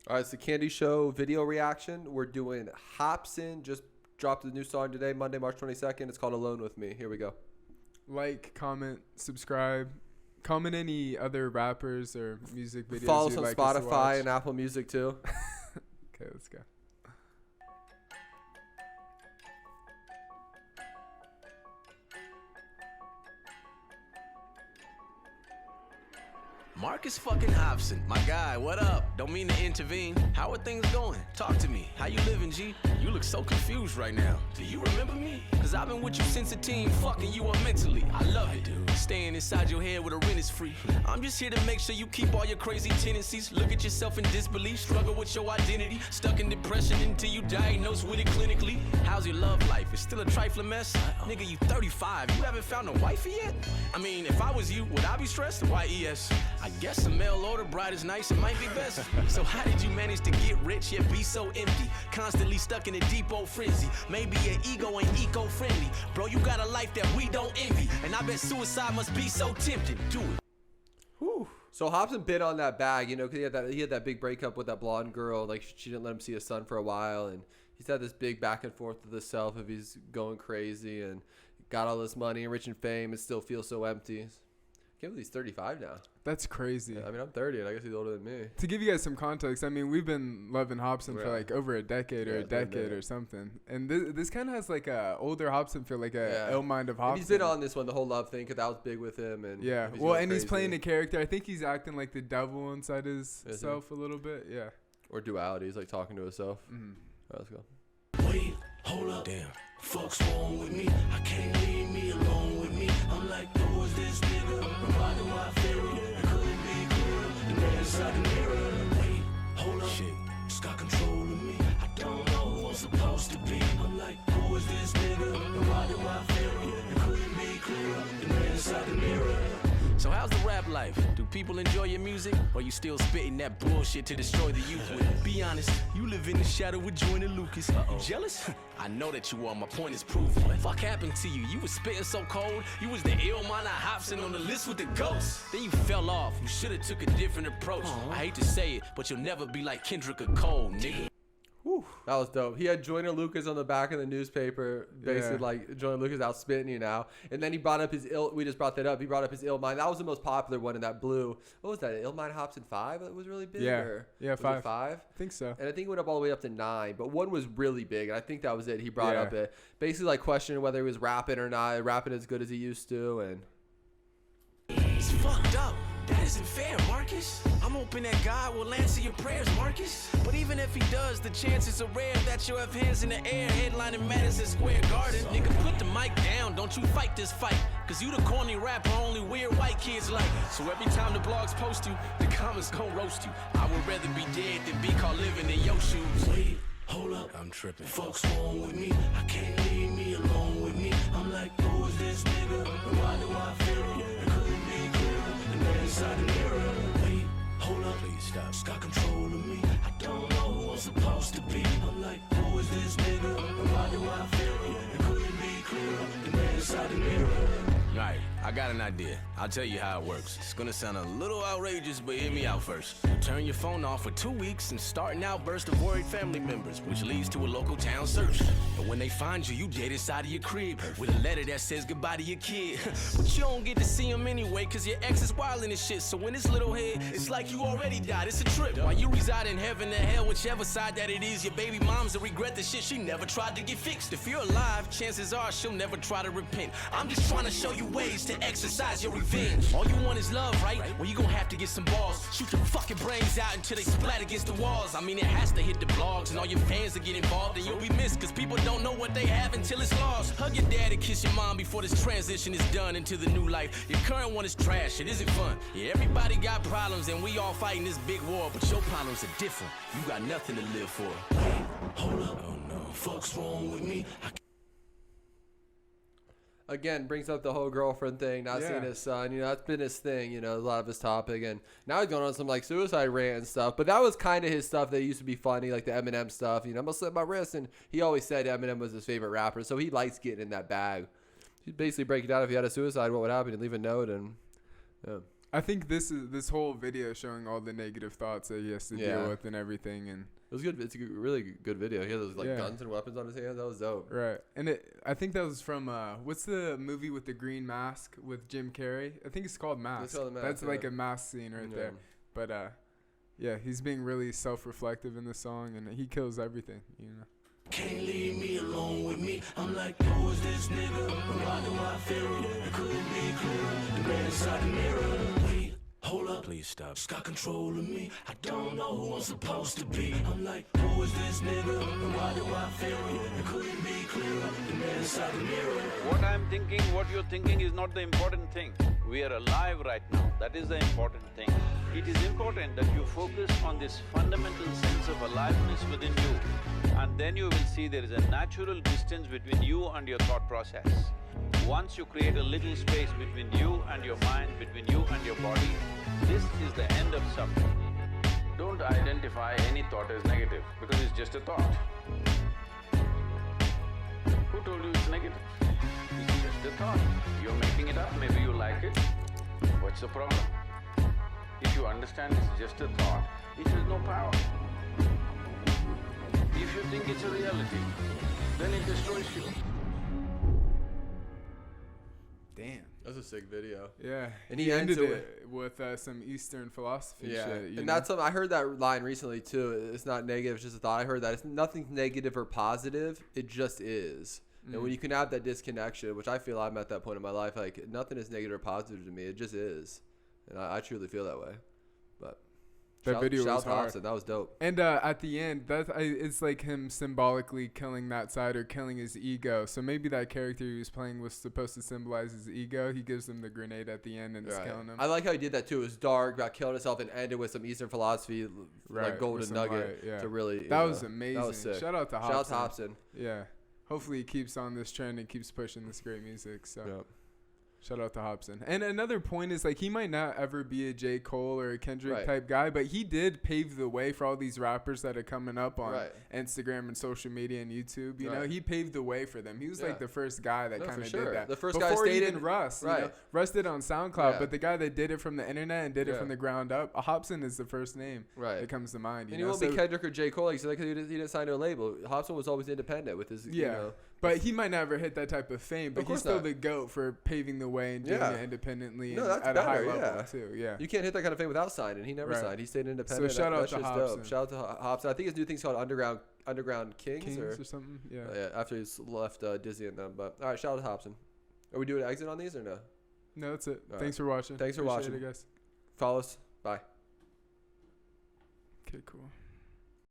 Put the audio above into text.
All right, it's the Candy Show video reaction. We're doing Hopsin. Just dropped a new song today, Monday, March 22nd. It's called Alone With Me. Here we go. Like, comment, subscribe. Comment any other rappers or music videos. Follow us you'd on like us to Spotify watch. and Apple Music too. Okay, let's go. Marcus fucking Hopsin, my guy, what up? Don't mean to intervene. How are things going? Talk to me. How you living, G? You look so confused right now. Do you remember me? Cause I've been with you since a teen, fucking you up mentally. I love it, dude. Staying inside your head with a rent is free. I'm just here to make sure you keep all your crazy tendencies. Look at yourself in disbelief, struggle with your identity. Stuck in depression until you diagnosed with it clinically. How's your love life? It's still a trifling mess? Nigga, you 35, you haven't found a wifey yet? I mean, if I was you, would I be stressed? Why, yes. I guess a mail order bride is nice, it might be best. So how did you manage to get rich yet be so empty? Constantly stuck in a deep old frenzy. Maybe your ego ain't eco-friendly. Bro, you got a life that we don't envy. And I bet suicide must be so tempting. Do it. Whew. So Hopsin bit on that bag, you know, because he had that big breakup with that blonde girl. Like, she didn't let him see his son for a while. And he's had this big back and forth with himself if he's going crazy and got all this money and rich and fame and still feels so empty. I can't believe he's 35 now. That's crazy. Yeah, I mean, I'm 30, and I guess he's older than me. To give you guys some context, I mean, we've been loving Hopsin for like over a decade or something. And this kind of has like a older Hopsin feel, like a ill mind of Hopsin. And he's been on this one, the whole love thing, because that was big with him. And yeah, well, and he's playing a character. I think he's acting like the devil inside his self a little bit. Yeah. Or duality. He's like talking to himself. Mm-hmm. All right, let's go. Wait, hold up. Damn. Fuck's wrong with me? I can't leave me alone with me. I'm like, who is this nigga? Reminding why I feel it couldn't be clearer. The man inside the mirror. Wait, hold up. Shit. It's got control of me. I don't know who I'm supposed to be. I'm like, who is this nigga? Reminding why I feel it couldn't be clearer. The man inside the mirror. So how's the rap life? Do people enjoy your music? Or you still spitting that bullshit to destroy the youth with? Be honest, you live in the shadow with Joyner Lucas. You jealous? I know that you are. My point is proof. What the fuck happened to you? You was spitting so cold. You was the ill mind of Hopsin on the list with the ghosts. Then you fell off. You should've took a different approach. I hate to say it, but you'll never be like Kendrick or Cole, nigga. Whew, that was dope. He had Joyner Lucas on the back of the newspaper, basically like Joyner Lucas out spitting you now. And then he brought up his we just brought that up. He brought up his ill mind. That was the most popular one in that blue. What was that? Ill mind Hopsin 5 that was really big? Yeah, or yeah, was 5. it 5? I think so. And I think it went up all the way up to 9, but one was really big, and I think that was it. He brought up it, basically like questioning whether he was rapping or not, rapping as good as he used to, and It's fucked up. That isn't fair, Marcus. I'm hoping that God will answer your prayers, Marcus. But even if he does, the chances are rare that you'll have hands in the air, headlining Madison Square Garden. Nigga, put the mic down, don't you fight this fight. Cause you the corny rapper only weird white kids like. So every time the blogs post you, the comments gon' roast you. I would rather be dead than be caught living in your shoes. Wait, hold up. I'm tripping. Fuck's wrong with me? I can't leave me alone with me. I'm like, who is this nigga? Why do I feel it couldn't be clearer? The man inside the mirror. Wait, hold up. Please stop. It's got control of me. I don't know who I'm supposed to be. I'm like, who is this nigga? Why do I feel it couldn't be clearer? The man inside the mirror. Alright, I got an idea. I'll tell you how it works. It's gonna sound a little outrageous, but hear me out first. Turn your phone off for 2 weeks and start an outburst of worried family members, which leads to a local town search. But when they find you, you dead inside of your crib with a letter that says goodbye to your kid. But you don't get to see him anyway, cause your ex is wildin' and shit. So in this little head, it's like you already died. It's a trip. While you reside in heaven or hell, whichever side that it is, your baby mom's will regret the shit she never tried to get fixed. If you're alive, chances are she'll never try to repent. I'm just trying to show you ways to exercise your revenge. All you want is love, right? Well, you gon' have to get some balls. Shoot your fucking brains out until they splat against the walls. I mean, it has to hit the blogs, and all your fans will get involved, and you'll be missed, cause people don't know what they have until it's lost. Hug your dad and kiss your mom before this transition is done into the new life. Your current one is trash, it isn't fun. Yeah, everybody got problems, and we all fighting this big war, but your problems are different. You got nothing to live for. Wait, hold up. Oh no. Fuck's wrong with me? again brings up the whole girlfriend thing, not seeing his son. You know, that's been his thing, you know, a lot of his topic. And now he's going on some like suicide rant and stuff. But that was kind of his stuff that used to be funny, like the Eminem stuff. You know, I'm gonna slit my wrist. And he always said Eminem was his favorite rapper, so he likes getting in that bag. He'd basically break it down if he had a suicide, what would happen? He'd leave a note and I think this whole video showing all the negative thoughts that he has to deal with and everything, and it was good. It's a really good video. He had those guns and weapons on his hands. That was dope. Right, and I think that was from what's the movie with the green mask with Jim Carrey? I think it's called Mask. That's like a mask scene right there. But yeah, he's being really self-reflective in the song, and he kills everything, you know. Can't leave me alone with me. I'm like, who is this nigga? Why do I feel it? It couldn't be clearer. The man inside the mirror. Wait, hold up. Please stop. It's got control of me. I don't know who I'm supposed to be. I'm like, who is this nigga? Why do I feel it? It couldn't be clearer. The man inside the mirror. What I'm thinking, what you're thinking is not the important thing. We are alive right now. That is the important thing. It is important that you focus on this fundamental sense of aliveness within you. And then you will see there is a natural distance between you and your thought process. Once you create a little space between you and your mind, between you and your body, this is the end of suffering. Don't identify any thought as negative, because it's just a thought. Who told you it's negative? It's just a thought. You're making it up, maybe you like it. What's the problem? If you understand it's just a thought, it has no power. If you think it's a reality, then it destroys you. Damn. That was a sick video. Yeah. And he ended it with some Eastern philosophy shit. And that's something, I heard that line recently too. It's not negative, it's just a thought. I heard that. It's nothing negative or positive. It just is. And when you can have that disconnection, which I feel I'm at that point in my life, like nothing is negative or positive to me. It just is. And I truly feel that way. But that video was hard. Hopsin, that was dope. And at the end, it's like him symbolically killing that side or killing his ego. So maybe that character he was playing was supposed to symbolize his ego. He gives him the grenade at the end and is killing him. I like how he did that too. It was dark, about killing himself, and ended with some Eastern philosophy, like golden nugget to really. That was amazing. That was sick. Shout out to Hopsin. Shout out to Hopsin. Yeah. Hopefully he keeps on this trend and keeps pushing this great music. So. Shout out to Hopsin. And another point is, like, he might not ever be a J. Cole or a Kendrick type guy, but he did pave the way for all these rappers that are coming up on Instagram and social media and YouTube. You know, he paved the way for them. He was like the first guy that kind of did that. The first before guy even Russ. You know, Russ did on SoundCloud, but the guy that did it from the internet and did it from the ground up, Hopsin is the first name that comes to mind. And he won't be Kendrick or J. Cole, like, because he didn't sign to a label. Hopsin was always independent with his, you know. But he might never hit that type of fame, but he's still the GOAT for paving the way and doing it independently and at a high level too. Yeah. You can't hit that kind of fame without signing. He never signed. He stayed independent. So shout out to Hopsin. Dope. Shout out to Hopsin. I think his new thing's called Underground Kings or something. Yeah. After he's left Disney and them. But all right, shout out to Hopsin. Are we doing an exit on these or no? No, that's it. Thanks for watching. Thanks for watching. Appreciate it, guys. Follow us. Bye. Okay, cool.